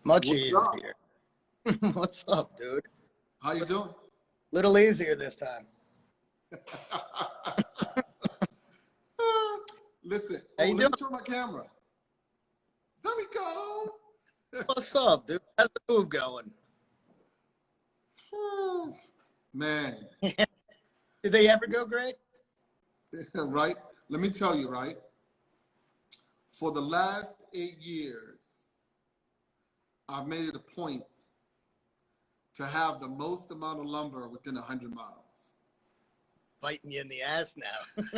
Much What's up? easier. What's up, dude? How you doing? Little easier this time. Listen, How you let doing? me turn my camera. There we go. What's up, dude? How's the move going? Man, Did they ever go great? right? Let me tell you, right? For the last 8 years, I've made it a point to have the most amount of lumber within 100 miles. Biting you in the ass now.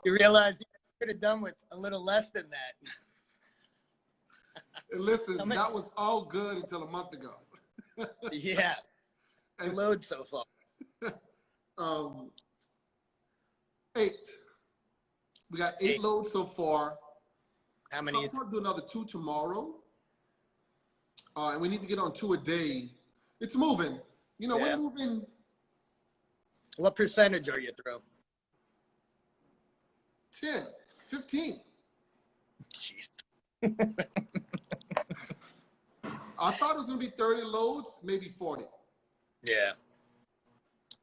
You realize you could have done with a little less than that. And listen, that was all good until a month ago. Yeah. And, Load so far. 8. We got 8 8. loads so far. How many? I'll probably do another 2 tomorrow. And we need to get on 2 a day. It's moving. You know, Yeah. we're moving. What percentage are you through? 10, 15. Jeez. I thought it was going to be 30 loads, maybe 40. Yeah.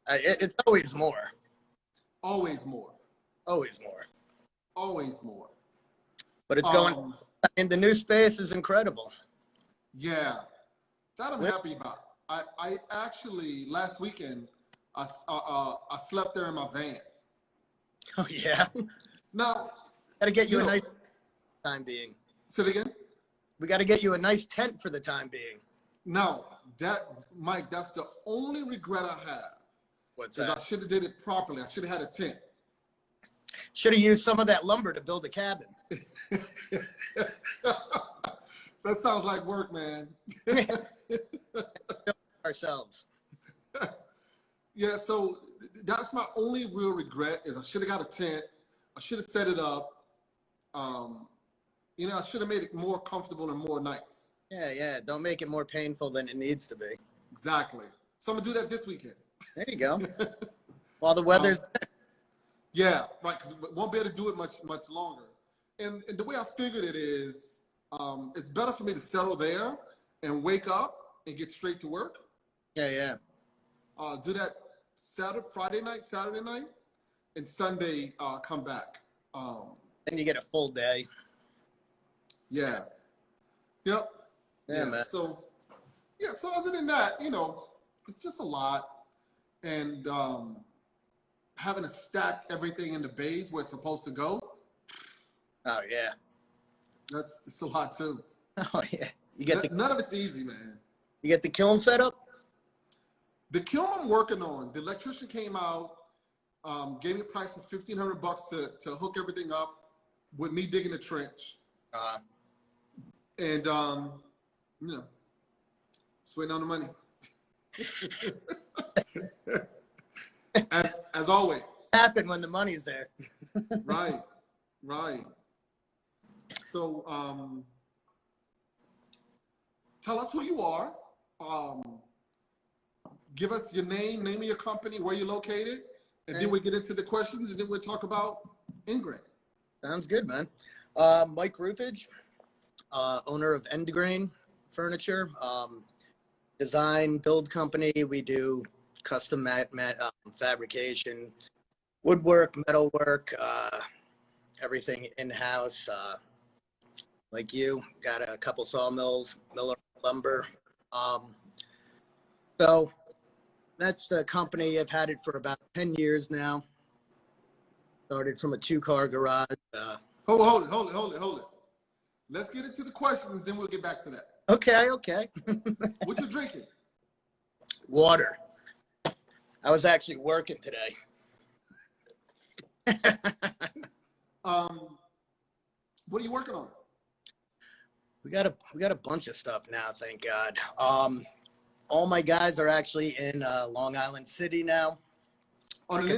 It's always more. Always more. Always more. Always more. But it's going, and the new space is incredible. Yeah. That I'm happy about. I actually, last weekend, I slept there in my van. Oh, yeah? Now, Got to get you a nice time being. Say it again? We got to get you a nice tent for the time being. No, Mike, that's the only regret I have. What's is that? I should have did it properly. I should have had a tent. Should have used some of that lumber to build a cabin. That sounds like work, man. Ourselves. Yeah, so that's my only real regret is I should have got a tent. I should have set it up. You know, I should have made it more comfortable and more nice. Yeah. Don't make it more painful than it needs to be. Exactly. So I'm going to do that this weekend. There you go. While the weather's... Yeah, right, because we won't be able to do it much longer. And the way I figured it is, it's better for me to settle there and wake up and get straight to work. Yeah. Do that Friday night, Saturday night, and Sunday come back. Then you get a full day. Yeah. Yep. Yeah, man. So other than that, you know, it's just a lot. And having to stack everything in the bays where it's supposed to go. Oh, yeah. It's a lot too. Oh, yeah. You get None of it's easy, man. You get the kiln set up? The kiln I'm working on, the electrician came out, gave me a price of $1,500 to hook everything up with me digging the trench. And, you know, just waiting on the money. as always. Happen when the money's there. Right. So, tell us who you are. Give us your name of your company, where you're located, and then we get into the questions, and then we'll talk about Ingrain. Sounds good, man. Mike Rupert, owner of Endegrain Furniture, design, build company. We do custom fabrication, woodwork, metalwork, everything in-house. Like you, got a couple sawmills, Miller Lumber. So that's the company. I've had it for about 10 years now. Started from a 2-car garage. Hold it. Let's get into the questions, then we'll get back to that. Okay. What you drinking? Water. I was actually working today. What are you working on? We got a bunch of stuff now, thank God. All my guys are actually in Long Island City now. On an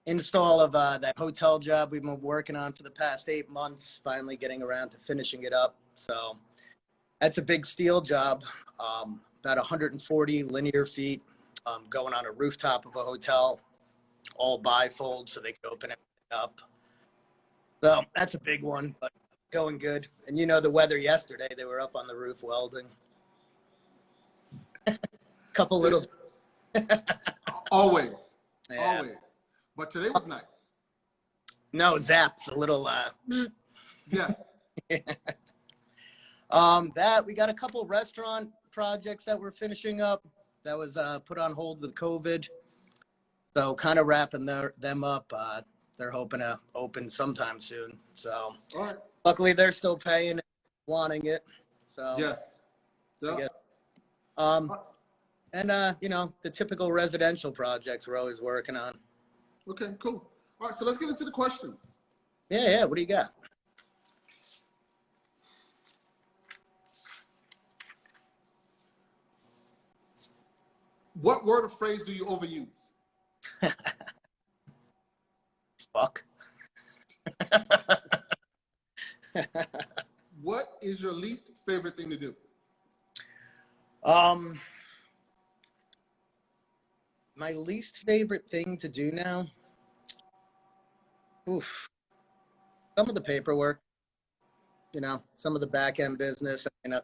install of that hotel job we've been working on for the past 8 months, finally getting around to finishing it up. So that's a big steel job, about 140 linear feet, going on a rooftop of a hotel, all bifold so they can open it up. So that's a big one, but Going good. And you know the weather yesterday, they were up on the roof welding. Couple little. Always. Yeah. Always. But today was nice. No, zaps a little. Yes. That we got a couple restaurant projects that we're finishing up. That was put on hold with COVID. So kind of wrapping them up. They're hoping to open sometime soon. So All right. luckily they're still paying, wanting it. So Yes. Yeah. And you know, the typical residential projects we're always working on. Okay, cool. All right, so let's get into the questions. Yeah. What do you got? What word or phrase do you overuse? Fuck. What is your least favorite thing to do? My least favorite thing to do now? Oof. Some of the paperwork, you know, some of the back end business. You know,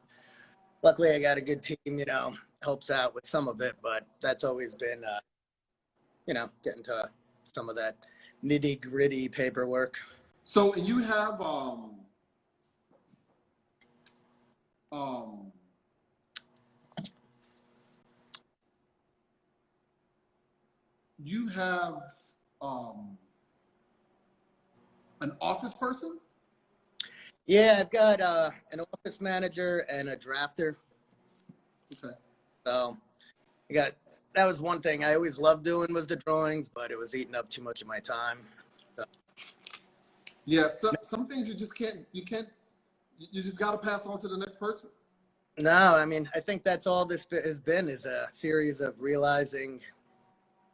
luckily I got a good team, you know, helps out with some of it, but that's always been, you know, getting to some of that nitty gritty paperwork. So you have you have an office person? Yeah, I've got an office manager and a drafter. Okay. So that was one thing I always loved doing was the drawings, but it was eating up too much of my time. So. Yeah, some things you just can't, you just got to pass on to the next person. No, I mean, I think that's all this has been is a series of realizing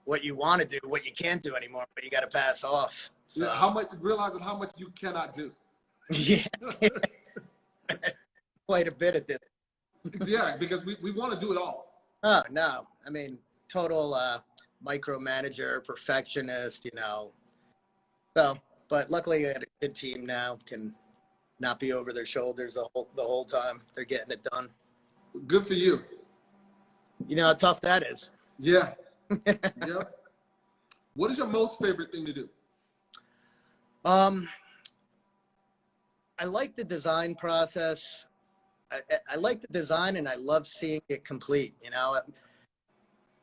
what you want to do, what you can't do anymore, but you got to pass off. So. Yeah, realizing how much you cannot do. Yeah. Quite a bit at this. Yeah, because we want to do it all. Oh, no. I mean, total micromanager, perfectionist, you know. So, but luckily I got a good team now, can not be over their shoulders the whole time. They're getting it done. Good for you. You know how tough that is. Yeah. Yeah. What is your most favorite thing to do? I like the design process. I like the design and I love seeing it complete. You know,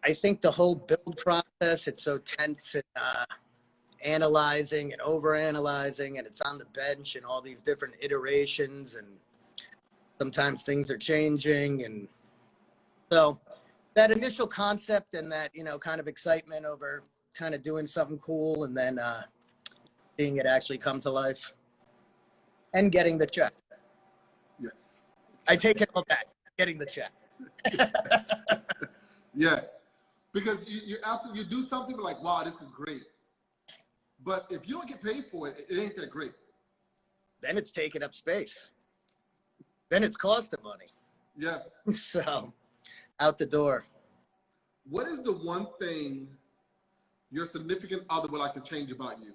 I think the whole build process, it's so tense and analyzing and overanalyzing, and it's on the bench and all these different iterations, and sometimes things are changing. And so that initial concept and that, you know, kind of excitement over kind of doing something cool and then seeing it actually come to life and getting the check. Yes. I take it all back, getting the check. Yes. Yes. Because you absolutely, you do something like, wow, this is great. But if you don't get paid for it, it ain't that great. Then it's taking up space. Then it's costing money. Yes. So, out the door. What is the one thing your significant other would like to change about you?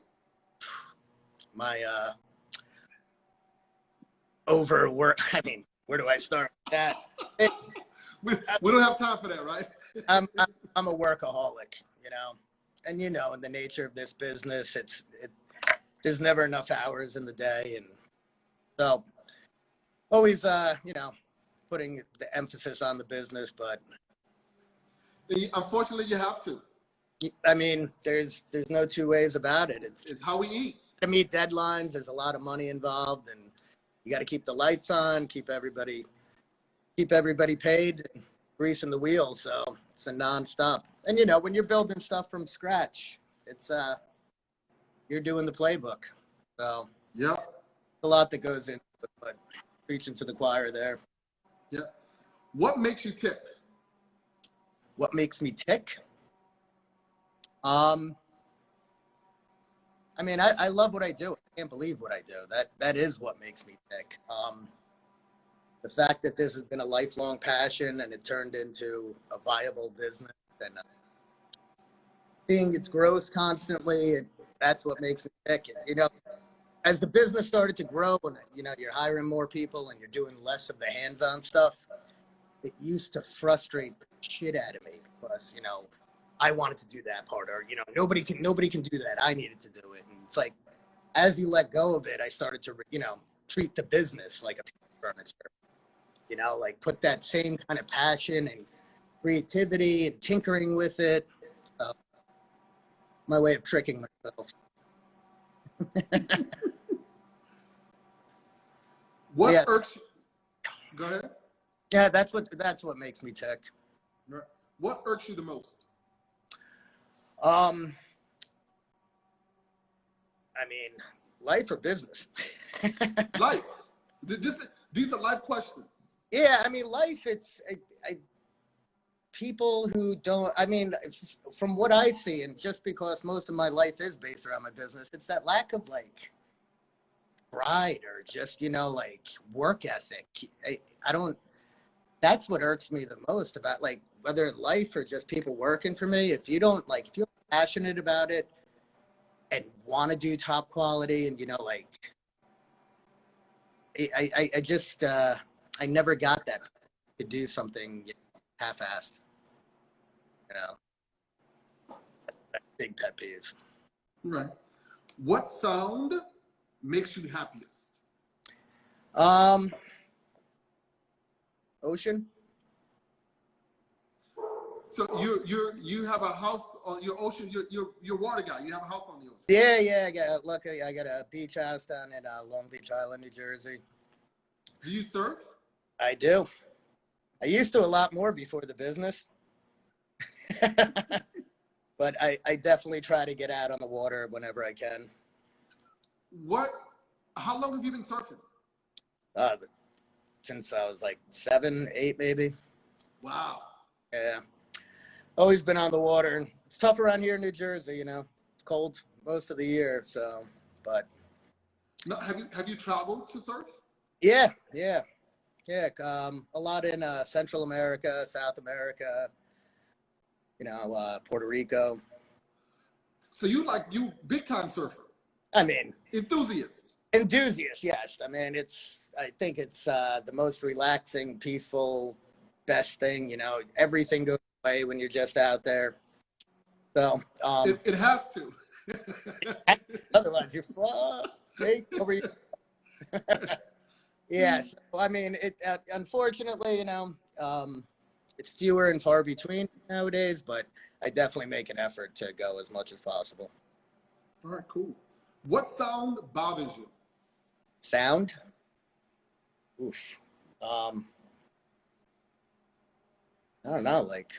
My overwork. I mean, where do I start with that? We don't have time for that, right? I'm a workaholic, you know, and you know, in the nature of this business, there's never enough hours in the day, and so always, you know, putting the emphasis on the business, but Unfortunately, you have to. I mean, there's no two ways about it. It's how we eat. To meet deadlines, there's a lot of money involved, and you got to keep the lights on, keep everybody paid, greasing the wheels. So it's a nonstop. And you know, when you're building stuff from scratch, it's you're doing the playbook. So yeah, a lot that goes into it, but preaching to the choir there. Yeah. What makes you tick? What makes me tick? I mean, I love what I do. I can't believe what I do. That is what makes me tick. The fact that this has been a lifelong passion and it turned into a viable business, and seeing its growth constantly, that's what makes me tick. You know, as the business started to grow and, you know, you're hiring more people and you're doing less of the hands-on stuff, it used to frustrate the shit out of me because, you know, I wanted to do that part, or, you know, nobody can do that. I needed to do it. And it's like, as you let go of it, I started to, you know, treat the business like a piece of furniture, you know, like put that same kind of passion and creativity and tinkering with it. My way of tricking myself. What Yeah. irks you? Go ahead. Yeah, that's what makes me tick. What irks you the most? I mean, life or business? Life. These are life questions. Yeah, I mean, life, it's people who don't, I mean, from what I see, and just because most of my life is based around my business, it's that lack of like pride or just, you know, like work ethic. I don't, that's what irks me the most about, like, whether in life or just people working for me. If you don't, like, if you're passionate about it and want to do top quality, and, you know, like, I just, I never got that to do something, you know, half-assed, you know. Big pet peeve. Right. What sound makes you happiest? Ocean. So you have a house on your ocean. You're a water guy. You have a house on the ocean. Yeah. I got a beach house down in Long Beach Island, New Jersey. Do you surf? I do. I used to a lot more before the business. But I definitely try to get out on the water whenever I can. How long have you been surfing? Since I was like 7, 8, maybe. Wow. Yeah. Always been on the water. It's tough around here in New Jersey, you know. It's cold most of the year, so, but. No, have you traveled to surf? Yeah. A lot in Central America, South America, you know, Puerto Rico. So you big time surfer? I mean, enthusiast, yes. I mean, I think it's the most relaxing, peaceful, best thing, you know. Everything goes away when you're just out there. So it has to. Otherwise you're over you. Yeah, so, I mean, it unfortunately, you know, it's fewer and far between nowadays, but I definitely make an effort to go as much as possible. All right, cool. What sound bothers you? Sound? Oof. I don't know, like,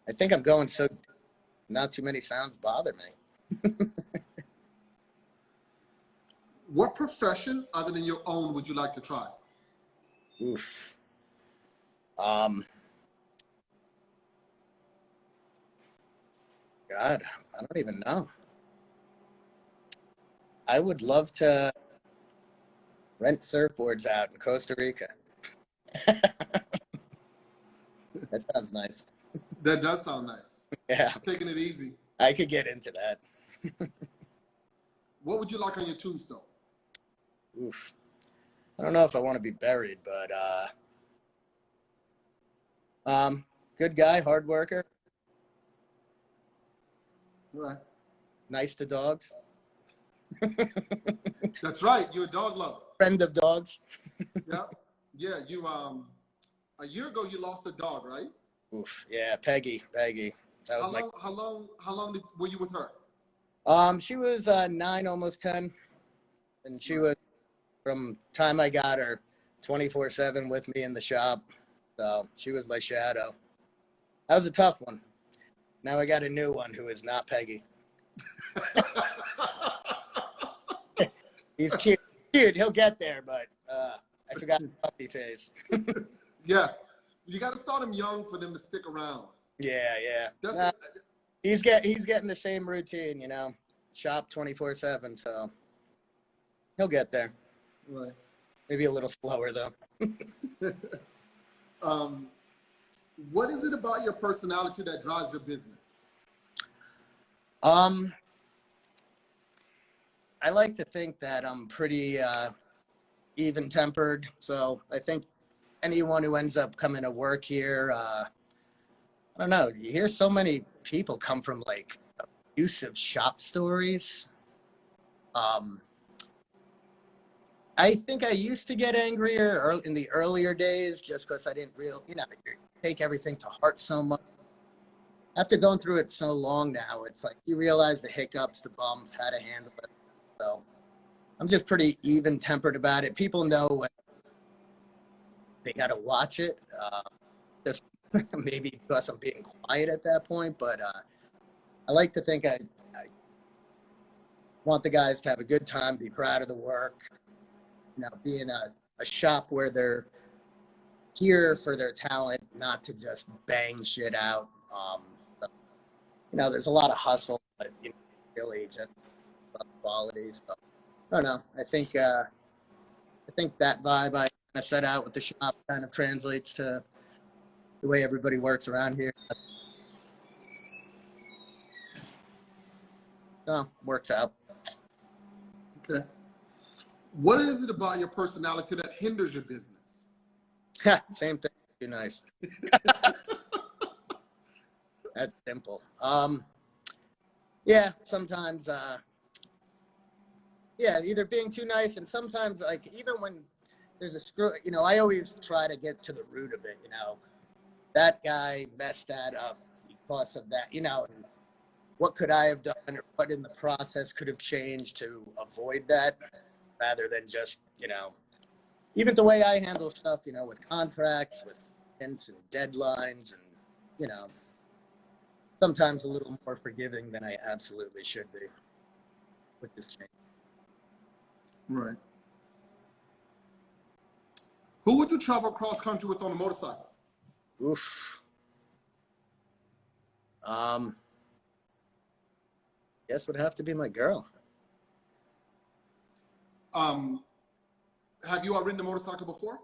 I think I'm going so, not too many sounds bother me. What profession other than your own would you like to try? Oof. God, I don't even know. I would love to rent surfboards out in Costa Rica. That sounds nice. That does sound nice. Yeah. Taking it easy. I could get into that. What would you like on your tombstone? Oof. I don't know if I want to be buried, but good guy, hard worker. Right. Nice to dogs. That's right. You're a dog lover. Friend of dogs. Yeah. You a year ago you lost a dog, right? Oof. Yeah, Peggy. That was how long were you with her? She was 9, almost 10, and she was, from time I got her, 24/7 with me in the shop. So she was my shadow. That was a tough one. Now I got a new one who is not Peggy. He's cute. He'll get there, but I forgot the puppy face. Yes. You got to start him young for them to stick around. Yeah. He's getting the same routine, you know, shop 24/7, so he'll get there. Right. Maybe a little slower though. What is it about your personality that drives your business? I like to think that I'm pretty even-tempered. So I think anyone who ends up coming to work here, I don't know. You hear so many people come from like abusive shop stories. Um, I think I used to get angrier in the earlier days just because I didn't you take everything to heart so much. After going through it so long now, it's like you realize the hiccups, the bumps, how to handle it. So I'm just pretty even-tempered about it. People know when they got to watch it. Just maybe because I'm being quiet at that point, but I like to think I want the guys to have a good time, be proud of the work, be in a shop where they're here for their talent, not to just bang shit out. There's a lot of hustle, but really just quality. So I don't know. I think that vibe I kind of set out with the shop kind of translates to the way everybody works around here. So works out. Okay. What is it about your personality that hinders your business? Same thing. Too nice. That's simple. Yeah, sometimes, either being too nice, and sometimes, like, even when there's a screw, I always try to get to the root of it, that guy messed that up because of that, and what could I have done, or what in the process could have changed to avoid that, rather than just, even the way I handle stuff, with contracts, with hints and deadlines, and, sometimes a little more forgiving than I absolutely should be with this change. Right. Who would you travel cross country with on a motorcycle? Oof. Guess would have to be my girl. Have you ridden a motorcycle before?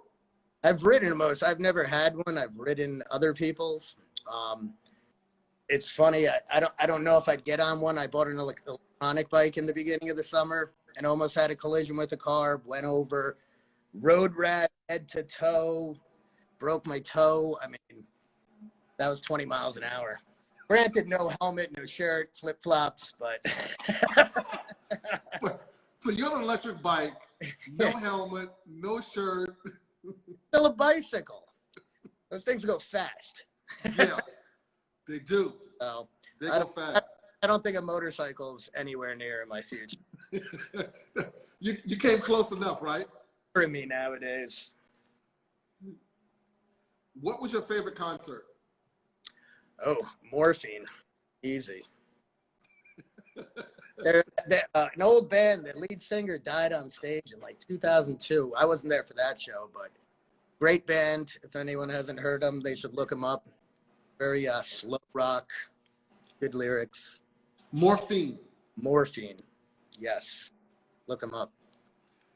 I've ridden a motorcycle. I've never had one. I've ridden other people's. It's funny. I don't know if I'd get on one. I bought an electronic bike in the beginning of the summer and almost had a collision with a car. Went over, road rash, head to toe, broke my toe. I mean, that was 20 miles an hour. Granted, no helmet, no shirt, flip flops, but. So you're on an electric bike, no helmet, no shirt. Still a bicycle. Those things go fast. Yeah, they do. So they go fast. I don't think a motorcycle's anywhere near in my future. You came close enough, right? For me nowadays. What was your favorite concert? Oh, Morphine. Easy. An old band, the lead singer died on stage in like 2002. I wasn't there for that show, but great band. If anyone hasn't heard them, they should look them up. Very slow rock, good lyrics. Morphine. Yes. Look them up.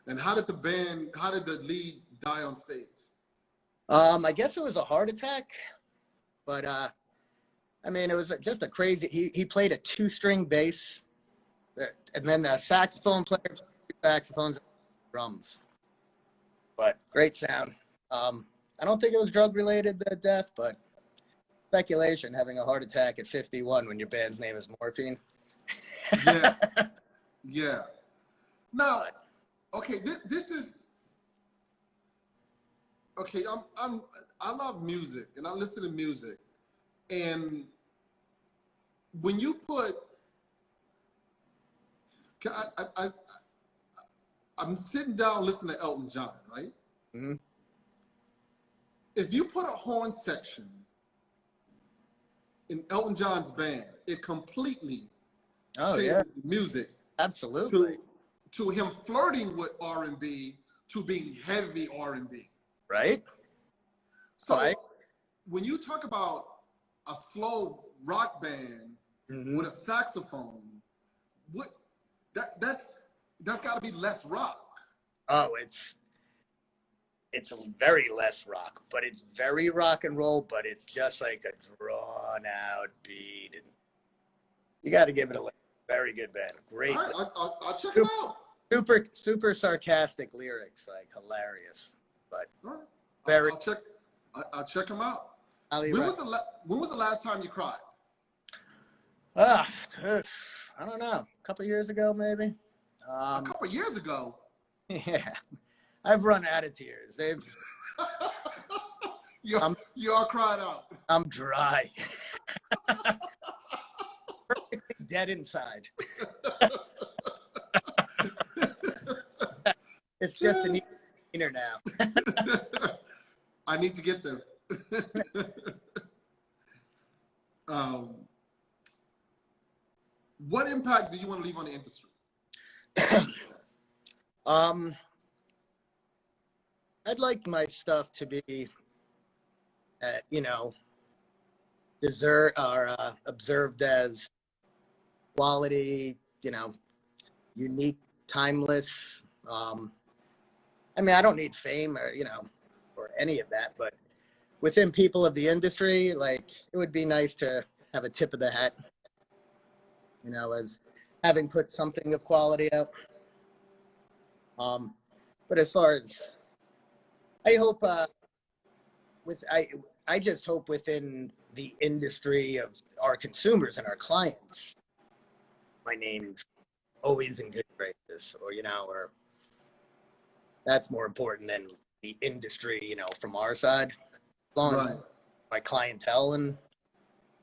And how did the lead die on stage? I guess it was a heart attack, but it was just a crazy, he played a 2-string bass, and then a saxophone player played 2 saxophones and drums. But great sound. I don't think it was drug related, the death, but speculation, having a heart attack at 51 when your band's name is Morphine. Yeah. Yeah. Now, okay, this is okay. I love music and I listen to music, and when you put, I'm sitting down listening to Elton John, right? Mm-hmm. If you put a horn section in Elton John's band, it completely changes the music. Absolutely. To him flirting with R&B, to being heavy R&B. Right? So when you talk about a slow rock band with a saxophone, that's got to be less rock. Oh, it's very less rock, but it's very rock and roll, but it's just like a drawn out beat. And you got to give it a Very good band. Great. All right, I'll check it out. Super sarcastic lyrics, like hilarious, but All right. very. I'll check them out. When was the last time you cried? I don't know. A couple years ago, maybe. A couple years ago. Yeah, I've run out of tears. You all cried out. I'm dry. Perfectly dead inside. It's just an inner now. I need to get there. What impact do you want to leave on the industry? I'd like my stuff to be, observed as quality, unique, timeless. I mean, I don't need fame or any of that, but within people of the industry, like, it would be nice to have a tip of the hat, as having put something of quality out. But as far as, I hope, I just hope within the industry of our consumers and our clients, my name's always in good graces, or that's more important than the industry, from our side. As long as my clientele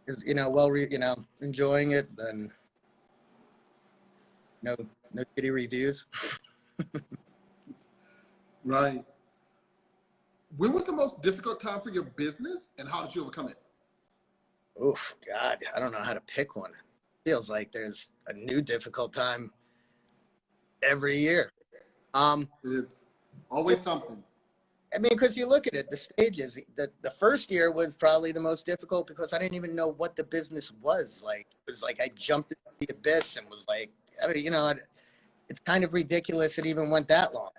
is, enjoying it, then no shitty reviews. Right. When was the most difficult time for your business, and how did you overcome it? Oof, God, I don't know how to pick one. Feels like there's a new difficult time every year. It is always something. I mean, because you look at it, the stages, the first year was probably the most difficult because I didn't even know what the business was. Like, it was like I jumped into the abyss and was like, it's kind of ridiculous it even went that long.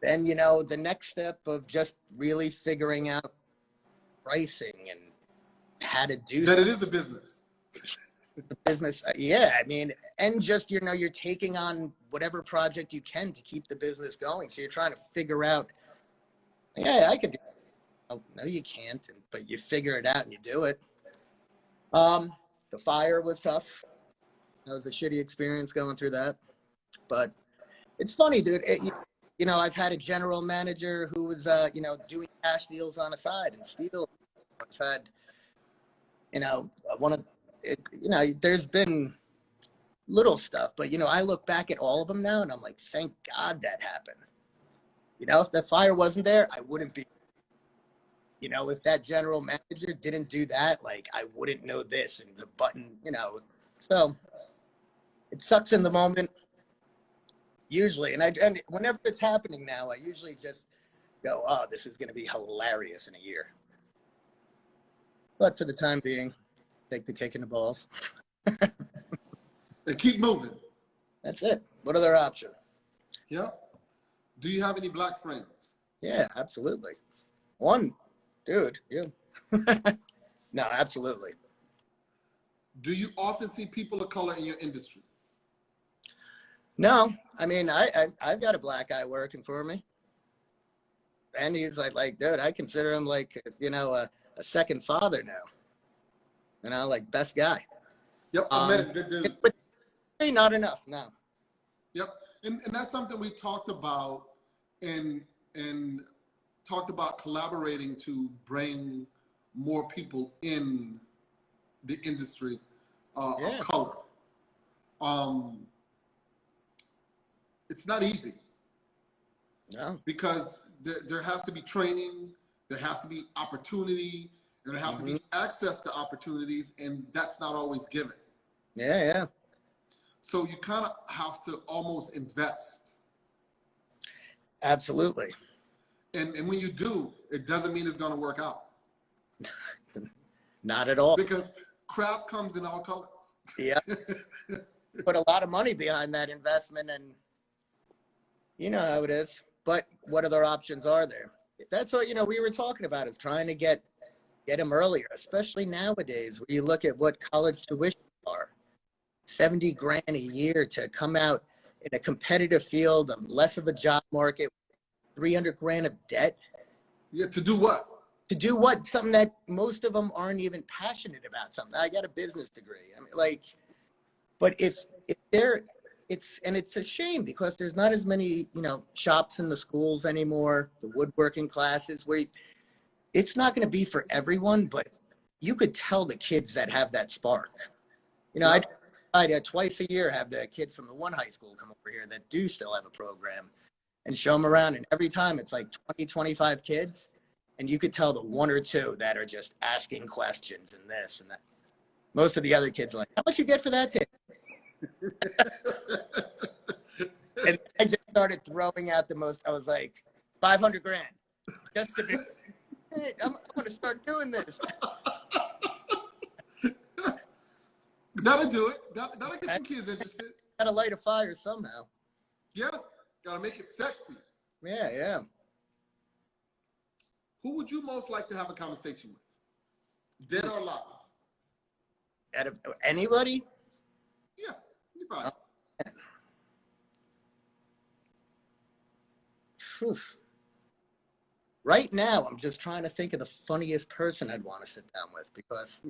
Then, the next step of just really figuring out pricing and how to do that. It is a business. The business, yeah. I mean, and just, you're taking on whatever project you can to keep the business going. So you're trying to figure out, yeah, I could do it. Oh, no, you can't. But you figure it out and you do it. The fire was tough. That was a shitty experience going through that. But it's funny, dude. I've had a general manager who was, doing cash deals on the side and steal. I've had, there's been little stuff, but, I look back at all of them now and I'm like, thank God that happened. If the fire wasn't there, I wouldn't be, if that general manager didn't do that, like, I wouldn't know this and the button, so it sucks in the moment. Usually, and whenever it's happening now, I usually just go, oh, this is going to be hilarious in a year. But for the time being, take the kick in the balls. And keep moving. That's it. What other option? Yeah. Do you have any black friends? Yeah, absolutely. One, dude, you. No, absolutely. Do you often see people of color in your industry? No, I mean, I've got a black guy working for me. And he's like, dude, I consider him like, a second father now. Like, best guy. Yep, I met him, good dude. But not enough, no. Yep, and that's something we talked about and talked about collaborating to bring more people in the industry of color. It's not easy. No. Because there has to be training, there has to be opportunity, and there has to be access to opportunities, and that's not always given. Yeah. So you kind of have to almost invest. Absolutely. And when you do, it doesn't mean it's going to work out. Not at all. Because crap comes in all colors. Yeah. Put a lot of money behind that investment, and you know how it is. But what other options are there? That's what, we were talking about, is trying to get them earlier, especially nowadays, where you look at what college tuition are. 70 grand a year to come out in a competitive field, less of a job market, 300 grand of debt. Yeah, to do what? To do what? Something that most of them aren't even passionate about. Something. I got a business degree. I mean, like, but if they're, it's a shame because there's not as many, shops in the schools anymore, the woodworking classes where it's not going to be for everyone, but you could tell the kids that have that spark. I twice a year have the kids from the one high school come over here that do still have a program and show them around. And every time it's like 20, 25 kids. And you could tell the one or two that are just asking questions and this and that. Most of the other kids are like, how much you get for that table? And I just started throwing out the most. I was like, 500 grand. Just to be, hey, I'm going to start doing this. That'll do it. That'll get some kids interested. Got to light a fire somehow. Yeah. Got to make it sexy. Yeah, yeah. Who would you most like to have a conversation with? Dead or alive? Out of anybody? Yeah, anybody. Right now, I'm just trying to think of the funniest person I'd want to sit down with because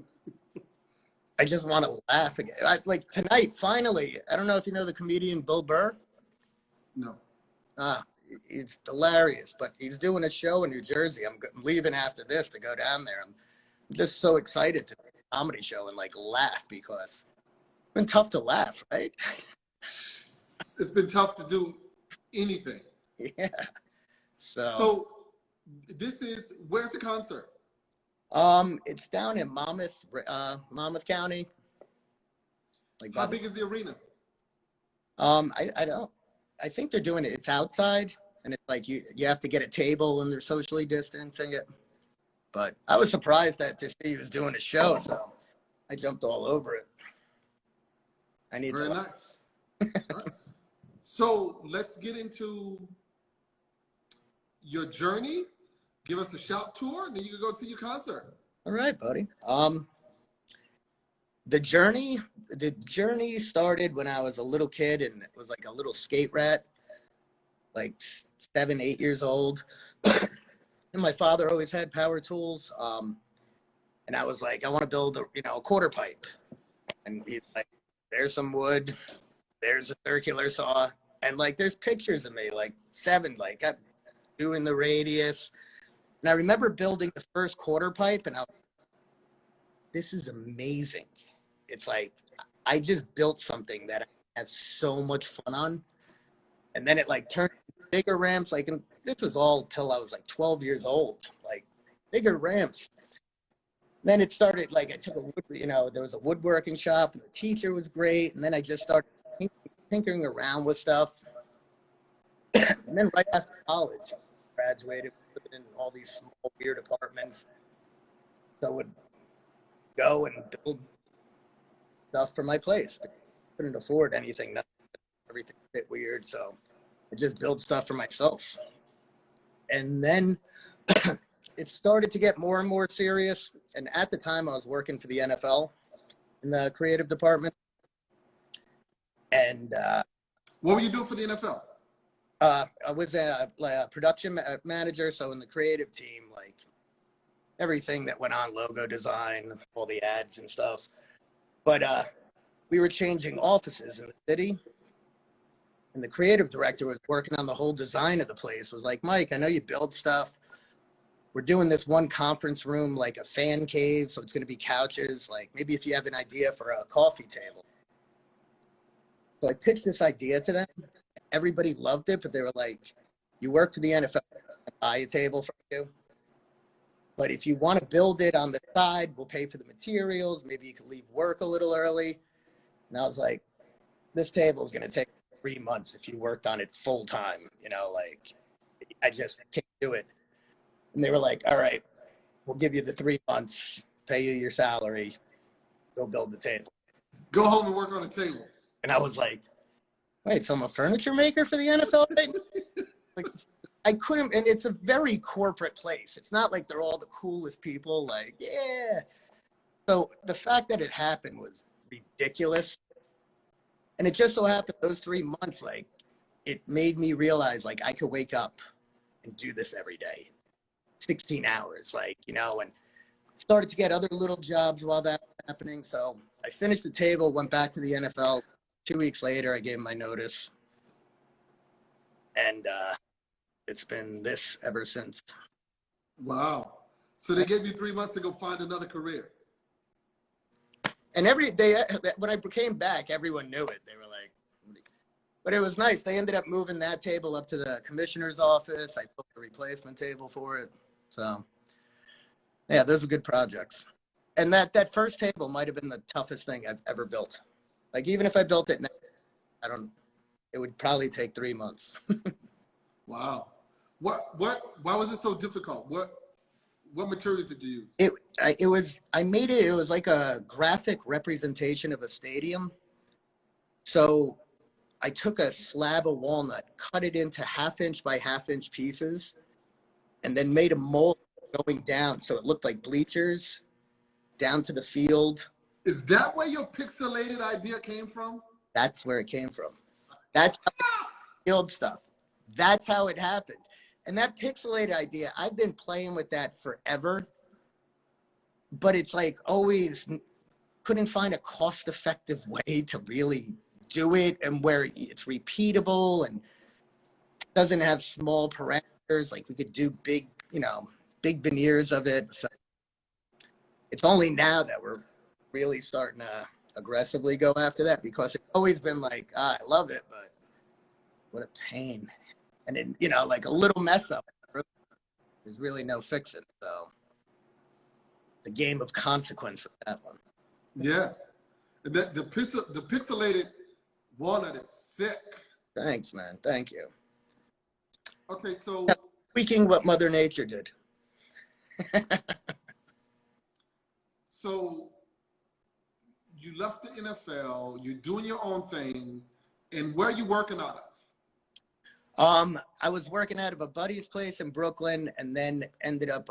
I just want to laugh again. Like tonight, finally, I don't know if you know the comedian Bill Burr. No. It's hilarious, but he's doing a show in New Jersey. I'm leaving after this to go down there. I'm just so excited to do a comedy show and like laugh because it's been tough to laugh, right? It's been tough to do anything. Yeah. So where's the concert? It's down in Monmouth County. Like how big is the arena? I don't. I think they're doing it. It's outside, and it's like you have to get a table, and they're socially distancing it. But I was surprised to see he was doing a show, so I jumped all over it. I need very nice. Right. So let's get into your journey. Give us a shop tour, and then you can go to your concert. All right, buddy. The journey started when I was a little kid and it was like a little skate rat, like 7, 8 years old. And my father always had power tools. And I was like, I want to build a quarter pipe. And he's like, there's some wood, there's a circular saw. And like, there's pictures of me, like 7, like I'm doing the radius. And I remember building the first quarter pipe and I was, this is amazing. It's like, I just built something that I had so much fun on. And then it like turned into bigger ramps. Like, and this was all till I was like 12 years old, like bigger ramps. Then it started like, I took a wood, there was a woodworking shop and the teacher was great. And then I just started tinkering around with stuff. And then right after college, graduated, living in all these small, weird apartments. So I would go and build stuff for my place. I couldn't afford anything. Everything a bit weird, so I just built stuff for myself. And then it started to get more and more serious. And at the time, I was working for the NFL in the creative department. And what were you doing for the NFL? I was a production manager, so in the creative team, like everything that went on, logo design, all the ads and stuff. But we were changing offices in the city, and the creative director was working on the whole design of the place. Was like, Mike, I know you build stuff. We're doing this one conference room, like a fan cave, so it's going to be couches. Like maybe if you have an idea for a coffee table. So I pitched this idea to them. Everybody loved it, but they were like, you work for the NFL, I'll buy a table from you. But if you want to build it on the side, we'll pay for the materials. Maybe you can leave work a little early. And I was like, this table is going to take 3 months if you worked on it full time. Like I just can't do it. And they were like, all right, we'll give you the 3 months, pay you your salary, go build the table. Go home and work on the table. And I was like, wait, so I'm a furniture maker for the NFL? Like, I couldn't, and it's a very corporate place. It's not like they're all the coolest people, like, yeah. So the fact that it happened was ridiculous. And it just so happened those 3 months, like, it made me realize, like, I could wake up and do this every day, 16 hours, like, you know, and started to get other little jobs while that was happening. So I finished the table, went back to the NFL. 2 weeks later, I gave my notice. And it's been this ever since. Wow. So they gave you 3 months to go find another career. And every day, when I came back, everyone knew it. They were like, but it was nice. They ended up moving that table up to the commissioner's office. I booked a replacement table for it. So, yeah, those were good projects. And that first table might have been the toughest thing I've ever built. Like, even if I built it now, it would probably take 3 months. Wow. Why was it so difficult? What materials did you use? I made it was like a graphic representation of a stadium. So I took a slab of walnut, cut it into 1/2 inch by 1/2 inch pieces, and then made a mold going down so it looked like bleachers down to the field. Is that where your pixelated idea came from? That's where it came from. That's how field stuff. That's how it happened. And that pixelated idea, I've been playing with that forever, but it's like always couldn't find a cost-effective way to really do it and where it's repeatable and doesn't have small parameters. Like we could do big, you know, big veneers of it. So it's only now that we're really starting to aggressively go after that, because it's always been like, I love it, but what a pain. And then, you know, like a little mess up, there's really no fixing. So the game of consequence of that one. Yeah. The pixelated walnut is sick. Thanks, man. Thank you. Okay, so Tweaking what Mother Nature did. So you left the NFL, you're doing your own thing, and where are you working out of? I was working out of a buddy's place in Brooklyn, and then ended up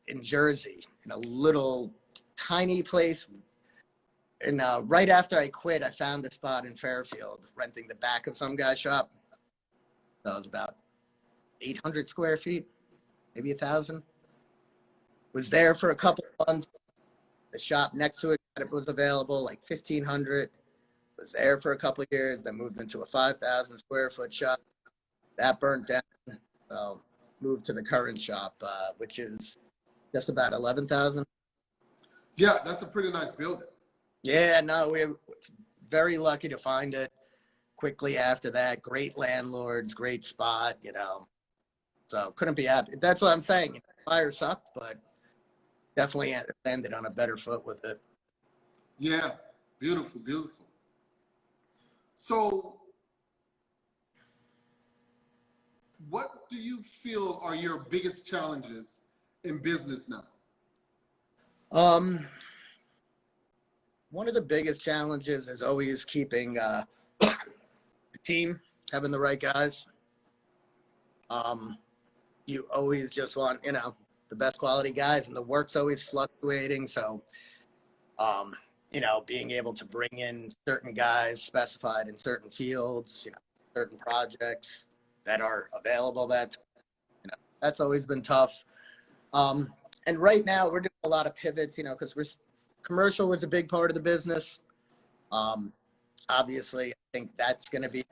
in Jersey in a little tiny place. And right after I quit, I found a spot in Fairfield, renting the back of some guy's shop. That was about 800 square feet, maybe 1,000. Was there for a couple of months. The shop next to it was available, like 1,500. Was there for a couple of years, then moved into a 5,000 square foot shop. That burnt down, so moved to the current shop, which is just about 11,000. Yeah, that's a pretty nice building. Yeah, no, we're very lucky to find it quickly after that. Great landlords, great spot, you know. So couldn't be happy. That's what I'm saying. Fire sucked, but definitely landed on a better foot with it. Yeah, beautiful, beautiful. So what do you feel are your biggest challenges in business now? One of the biggest challenges is always keeping the team, having the right guys. You always just want, you know, the best quality guys, and the work's always fluctuating. So, you know, being able to bring in certain guys specified in certain fields, you know, certain projects that are available, that, you know, that's always been tough. And right now we're doing a lot of pivots, you know, because commercial was a big part of the business. Obviously, I think that's going to be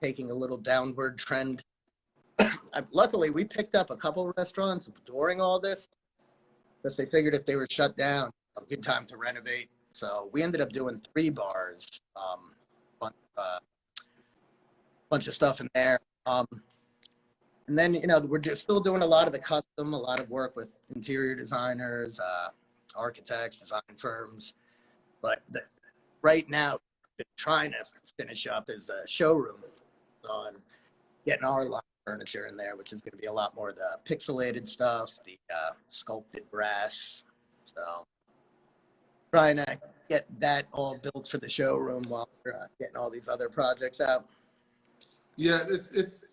taking a little downward trend. Luckily, we picked up a couple of restaurants during all this because they figured if they were shut down, a good time to renovate. So we ended up doing 3 bars, bunch of stuff in there. And then, you know, we're just still doing a lot of the custom, a lot of work with interior designers, architects, design firms. But right now, trying to finish up is a showroom on getting our line of furniture in there, which is going to be a lot more of the pixelated stuff, the sculpted brass. So trying to get that all built for the showroom while we're getting all these other projects out. Yeah, it's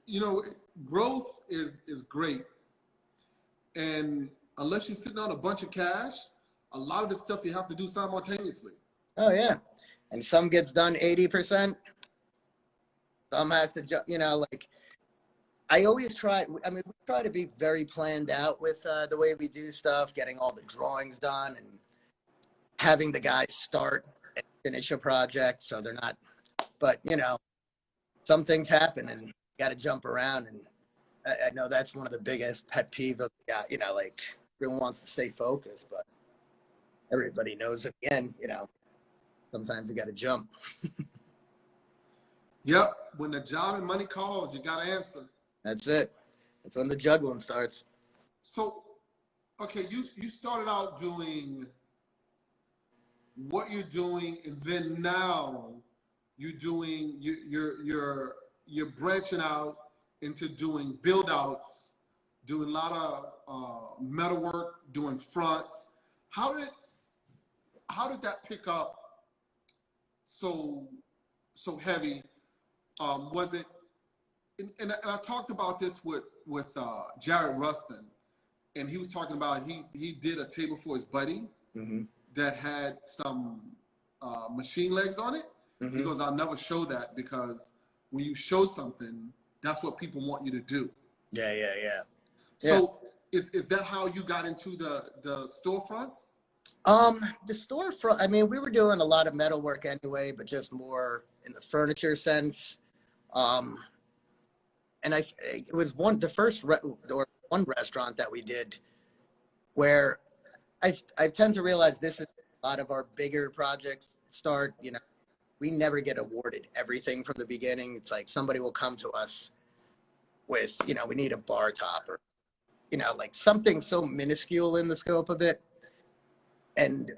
you know, growth is great, and unless you're sitting on a bunch of cash, a lot of the stuff you have to do simultaneously. Oh yeah, and some gets done 80%. Some has to, you know, like I always try. I mean, we try to be very planned out with the way we do stuff, getting all the drawings done and having the guys start and finish a project so they're not. But you know, some things happen and you got to jump around. And I know that's one of the biggest pet peeve of you know, like everyone wants to stay focused, but everybody knows at the end, you know, sometimes you got to jump. Yep. When the job and money calls, you got to answer. That's it. That's when the juggling starts. So, okay, you started out doing what you're doing, and then now you're doing you're branching out into doing build outs, doing a lot of metal work, doing fronts. How did that pick up so heavy? Was it? And I talked about this with Jared Rustin, and he was talking about he did a table for his buddy that had some machine legs on it. He goes, I'll never show that because when you show something, that's what people want you to do. Yeah. So is that how you got into the storefronts? The storefront, I mean, we were doing a lot of metal work anyway, but just more in the furniture sense. And it was one restaurant that we did where I tend to realize this is a lot of our bigger projects start, you know, we never get awarded everything from the beginning. It's like somebody will come to us with, you know, we need a bar top or, you know, like something so minuscule in the scope of it. And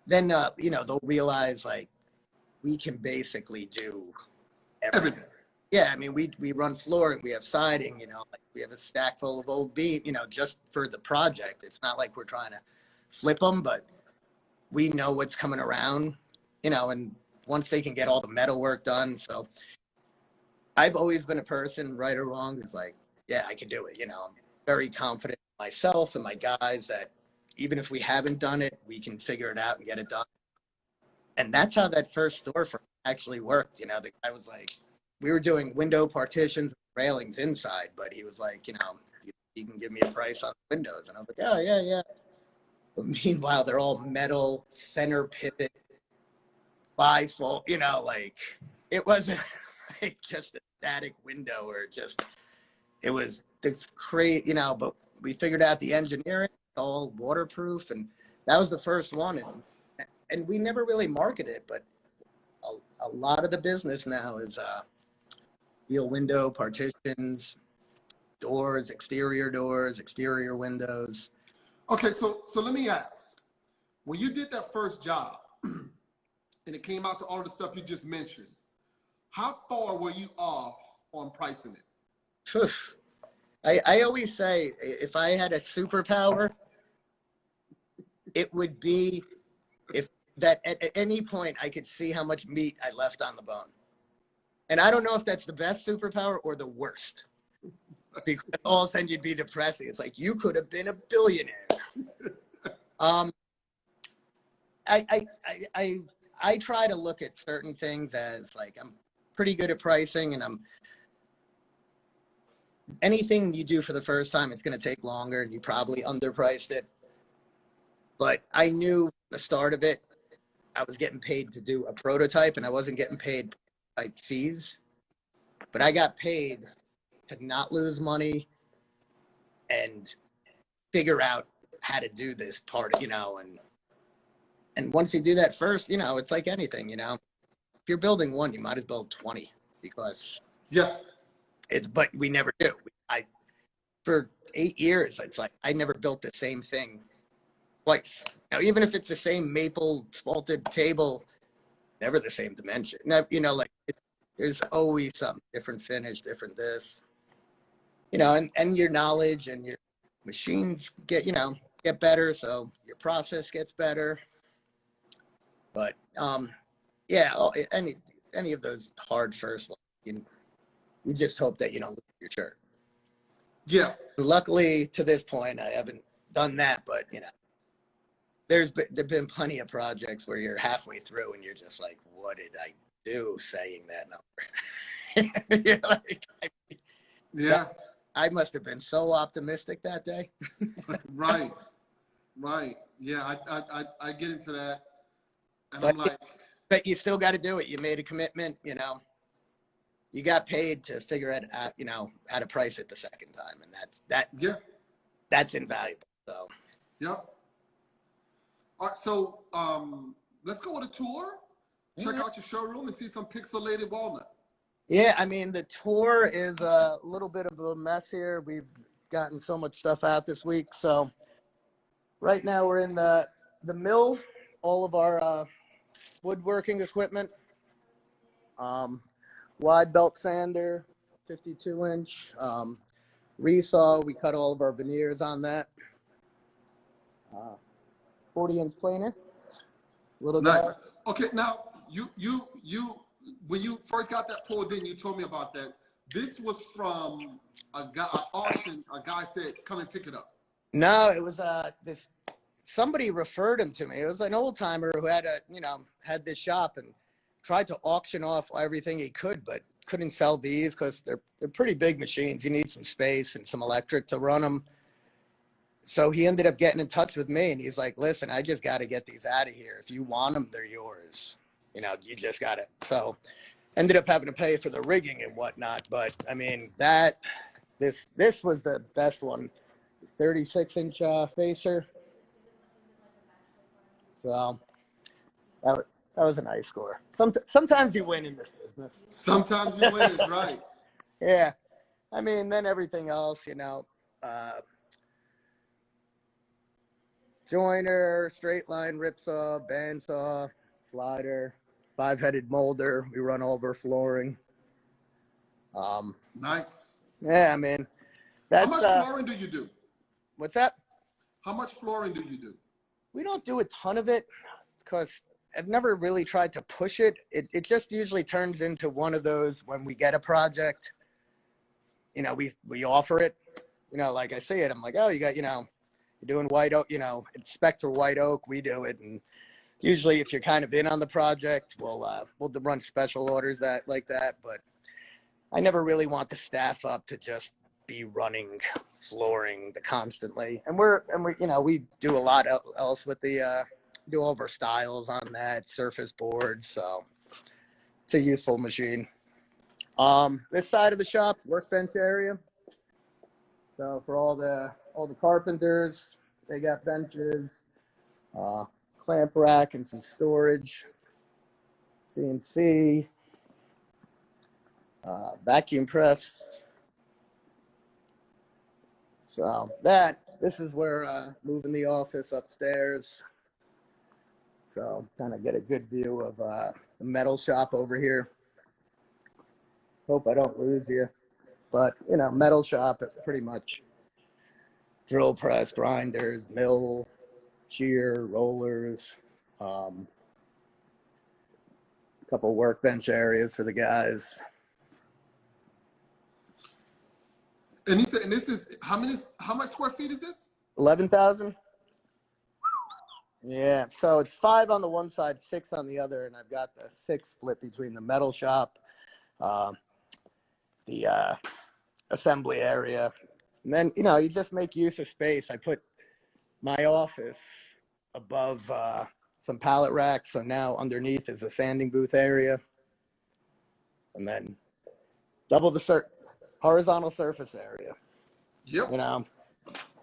then, you know, they'll realize like we can basically do everything. Yeah, I mean, we run flooring, we have siding, you know, like we have a stack full of old beat, you know, just for the project. It's not like we're trying to flip them, but we know what's coming around, you know, and once they can get all the metal work done. So I've always been a person, right or wrong, who's like, yeah, I can do it. You know, I'm very confident in myself and my guys that even if we haven't done it, we can figure it out and get it done. And that's how that first storefront actually worked. You know, the guy was like, we were doing window partitions and railings inside, but he was like, you know, you can give me a price on windows. And I was like, oh, yeah. But meanwhile, they're all metal, center pivot, bifold, you know, like it wasn't like just a static window or just, it was this crazy, you know, but we figured out the engineering, all waterproof. And that was the first one. And we never really marketed it, but a lot of the business now is steel window partitions, doors, exterior windows. Okay, so let me ask. When you did that first job and it came out to all the stuff you just mentioned, how far were you off on pricing it? I always say if I had a superpower, it would be if that at any point I could see how much meat I left on the bone. And I don't know if that's the best superpower or the worst. Because all of a sudden you'd be depressing. It's like you could have been a billionaire. I try to look at certain things as like I'm pretty good at pricing, and anything you do for the first time, it's going to take longer, and you probably underpriced it. But I knew the start of it, I was getting paid to do a prototype, and I wasn't getting paid like fees, but I got paid to not lose money and figure out how to do this part, you know, and once you do that first, you know, it's like anything, you know, if you're building one, you might as well build 20 because yes, but we never do. For 8 years, it's like, I never built the same thing twice. Now, even if it's the same maple spalted table, never the same dimension. Now, you know, like there's always something different finish, different this, you know, and your knowledge and your machines get better. So your process gets better. But yeah, any of those hard first ones, you just hope that you don't lose your shirt. Yeah. Luckily, to this point, I haven't done that, but you know, there've been plenty of projects where you're halfway through and you're just like, what did I do saying that number? You're like, Yeah. I must have been so optimistic that day. Right. Yeah, I get into that, and I'm like, but you still got to do it. You made a commitment, you know. You got paid to figure out, you know, how to price it the second time, and yeah, that's invaluable. So yeah. All right, so let's go with a tour. Check out your showroom and see some pixelated walnut. Yeah, I mean, the tour is a little bit of a mess here. We've gotten so much stuff out this week. So right now we're in the mill, all of our woodworking equipment, wide belt sander, 52-inch, resaw. We cut all of our veneers on that. 40-inch planer. Little nice. guy. Okay, now you when you first got that pulled in, you told me about that. This was from a guy, an auction. A guy said, "Come and pick it up." No, it was somebody referred him to me. It was an old timer who had this shop and tried to auction off everything he could, but couldn't sell these because they're pretty big machines. You need some space and some electric to run them. So he ended up getting in touch with me, and he's like, listen, I just got to get these out of here. If you want them, they're yours. You know, you just got it. So ended up having to pay for the rigging and whatnot. But, I mean, this was the best one. 36-inch facer. So that was a nice score. Sometimes you win in this business. Sometimes you win is right. Yeah. I mean, then everything else, you know, joiner, straight line ripsaw, bandsaw, slider, 5-headed molder. We run all of our flooring. Nice. Yeah, I mean, that's. How much flooring do you do? What's that? How much flooring do you do? We don't do a ton of it because I've never really tried to push it. It just usually turns into one of those when we get a project, you know, we offer it, you know, like I say it, I'm like, oh, you got, you know, you're doing white oak, you know, inspect for white oak, we do it. And usually if you're kind of in on the project, we'll run special orders like that. But I never really want the staff up to just be running flooring constantly. And we you know, we do a lot else with the do all of our styles on that surface board. So it's a useful machine. This side of the shop, workbench area. So for all the carpenters, they got benches, clamp rack and some storage, CNC, vacuum press. So this is where moving the office upstairs. So kind of get a good view of the metal shop over here. Hope I don't lose you. But, you know, metal shop, pretty much drill press, grinders, mill, shear, rollers, a couple workbench areas for the guys. And he said, and this is how much square feet is this? 11,000. Yeah, so it's 5 on the one side, 6 on the other, and I've got the 6 split between the metal shop, the assembly area, and then, you know, you just make use of space. I put my office above some pallet racks, so now underneath is a sanding booth area, and then double the horizontal surface area. Yep. You know,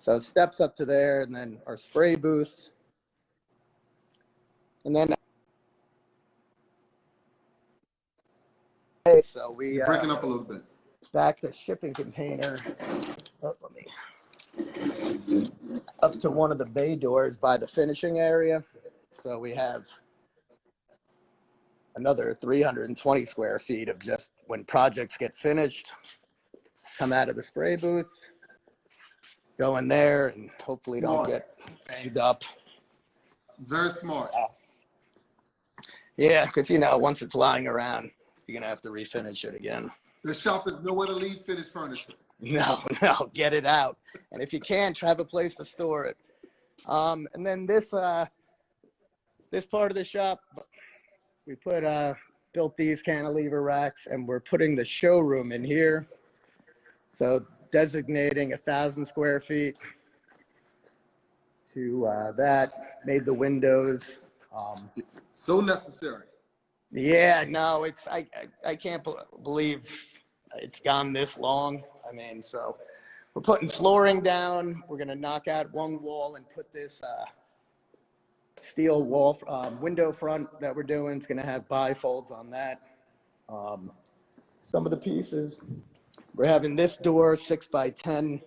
so steps up to there, and then our spray booth. And then, so we breaking up a little bit. Back the shipping container. Up to one of the bay doors by the finishing area. So we have another 320 square feet of just when projects get finished, come out of the spray booth, go in there, and hopefully don't get banged up. Very smart. Yeah, because, you know, once it's lying around, you're going to have to refinish it again. The shop is nowhere to leave finished furniture. No, get it out. And if you can't, have a place to store it. And then this this part of the shop, we built these cantilever racks, and we're putting the showroom in here. So designating 1,000 square feet to that, made the windows. So necessary. Yeah, no, I can't believe it's gone this long. I mean, so we're putting flooring down. We're going to knock out one wall and put this steel wall window front that we're doing. It's going to have bifolds on that. Some of the pieces, we're having this door 6x10,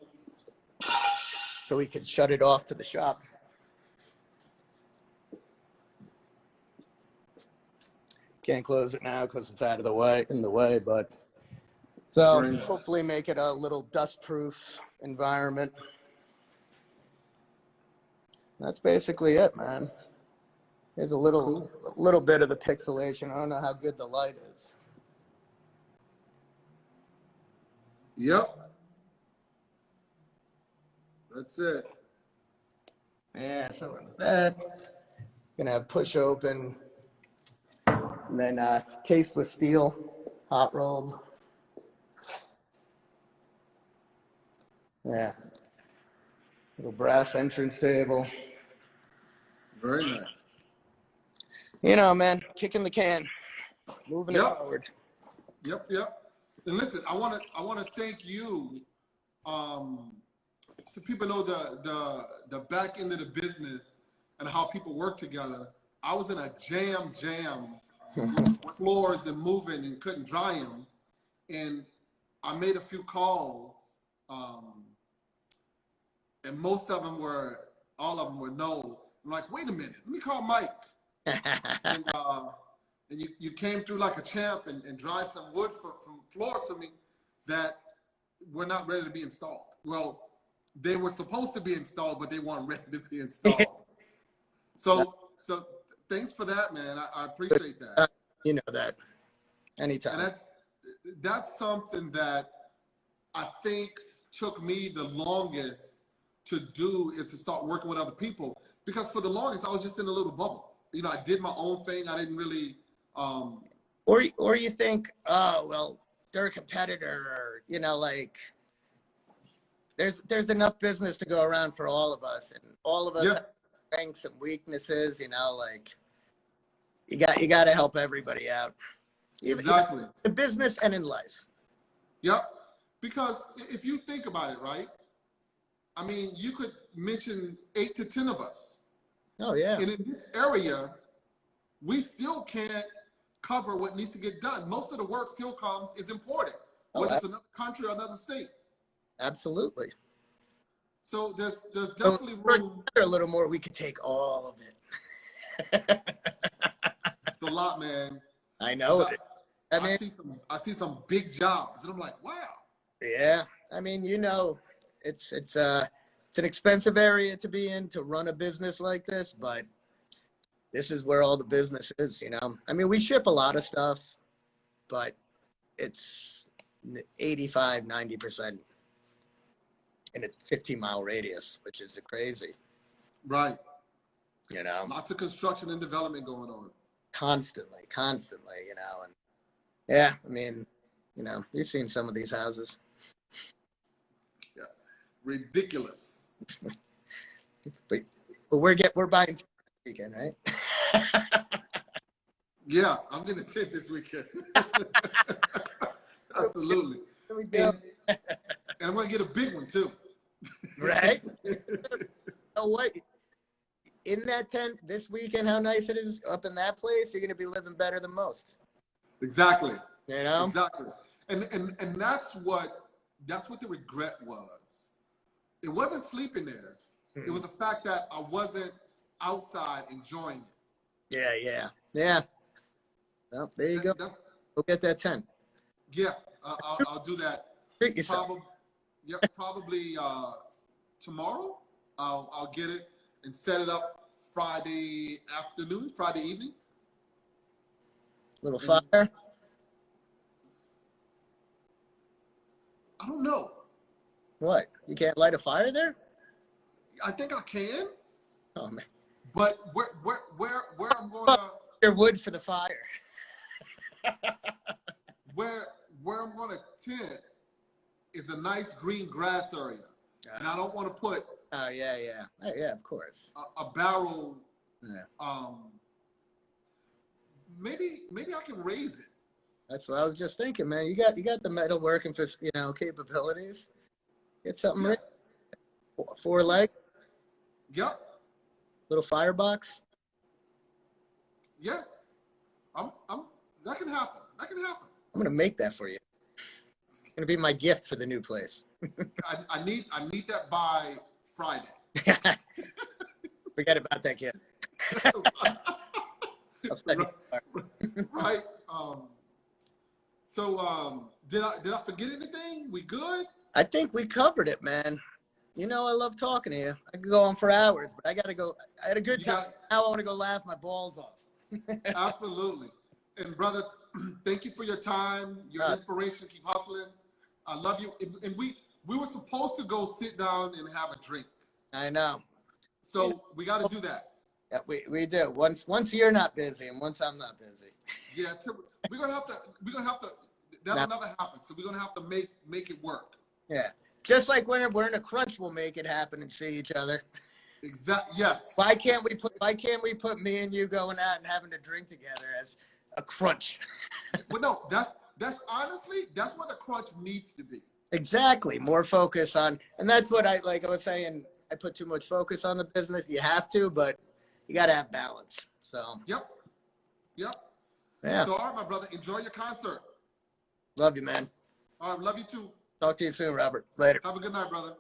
so we could shut it off to the shop. Can't close it now because it's in the way, but so hopefully make it a little dust-proof environment. That's basically it, man. There's a little bit of the pixelation. I don't know how good the light is. Yep. That's it. Yeah, so with that, gonna have push open, and then cased with steel, hot rolled. Yeah. Little brass entrance table. Very nice. You know, man, kicking the can, moving it forward. Yep. And listen, I want to thank you. So people know the back end of the business and how people work together. I was in a jam with floors and moving and couldn't dry them, and I made a few calls, and all of them were no. I'm like, wait a minute, let me call Mike. And you came through like a champ and dried some wood for some floors for me that were not ready to be installed. Well, they were supposed to be installed, but they weren't ready to be installed. So thanks for that, man. I appreciate that. You know that. Anytime. And that's something that I think took me the longest to do, is to start working with other people. Because for the longest, I was just in a little bubble. You know, I did my own thing. I didn't really. Or you think, oh, well, they're a competitor, or, you know, like, there's enough business to go around for all of us, and all of us have strengths and weaknesses. You know, like, you got to help everybody out. Exactly. In business and in life. Yep. Because if you think about it, right? I mean, you could mention 8 to 10 of us. Oh, yeah. And in this area, we still can't cover what needs to get done. Most of the work still is imported, whether it's another country or another state. Absolutely. So there's definitely room. A little more, we could take all of it. It's a lot, man. I know it. I see some big jobs, and I'm like, wow. Yeah, I mean, you know, it's an expensive area to be in to run a business like this, but this is where all the business is, you know. I mean, we ship a lot of stuff, but it's 85, 90% in a 15-mile radius, which is crazy. Right. You know. Lots of construction and development going on. Constantly, you know. And yeah, I mean, you know, you've seen some of these houses. Yeah. Ridiculous. but we're buying this weekend, right? Yeah, I'm gonna tip this weekend. Absolutely. And I'm gonna get a big one too. Right? Oh, what? In that tent this weekend, how nice it is up in that place. You're gonna be living better than most. Exactly. You know? Exactly. And that's what the regret was. It wasn't sleeping there. Mm-hmm. It was the fact that I wasn't outside enjoying it. Yeah. Well, there you go. Go get that tent. Yeah, I'll do that. Treat yourself. Probably tomorrow. I'll get it and set it up Friday afternoon, Friday evening. Little fire? I don't know. What? You can't light a fire there? I think I can. Oh, man. But where I'm gonna Your wood for the fire. where I'm gonna tent is a nice green grass area, and I don't want to put. Oh yeah, of course. A barrel. Yeah. Maybe I can raise it. That's what I was just thinking, man. You got the metal working for capabilities. Get something. Yeah. 4 leg. Yep. Little firebox. Yeah. That can happen. That can happen. I'm gonna make that for you. It's gonna be my gift for the new place. I need that by Friday. Forget about that kid. Right. So did I forget anything? We good? I think we covered it, man. I love talking to you. I could go on for hours, but I gotta go. I had a good time. Now I want to go laugh my balls off. Absolutely. And brother, thank you for your time, your inspiration. Keep hustling. I love you. And we were supposed to go sit down and have a drink. I know. So we got to do that. Yeah, we do. Once you're not busy and once I'm not busy. Yeah, we're gonna have to. That'll never happen. So we're gonna have to make it work. Yeah. Just like when we're in a crunch, we'll make it happen and see each other. Exactly. Yes. Why can't we put me and you going out and having a drink together as a crunch? Well, no, that's honestly what the crunch needs to be. Exactly. More focus on, and that's what I was saying. I put too much focus on the business. You have to, but you got to have balance. So. Yep. Yeah. So, all right, my brother, enjoy your concert. Love you, man. All right, love you too. Talk to you soon, Robert. Later. Have a good night, brother.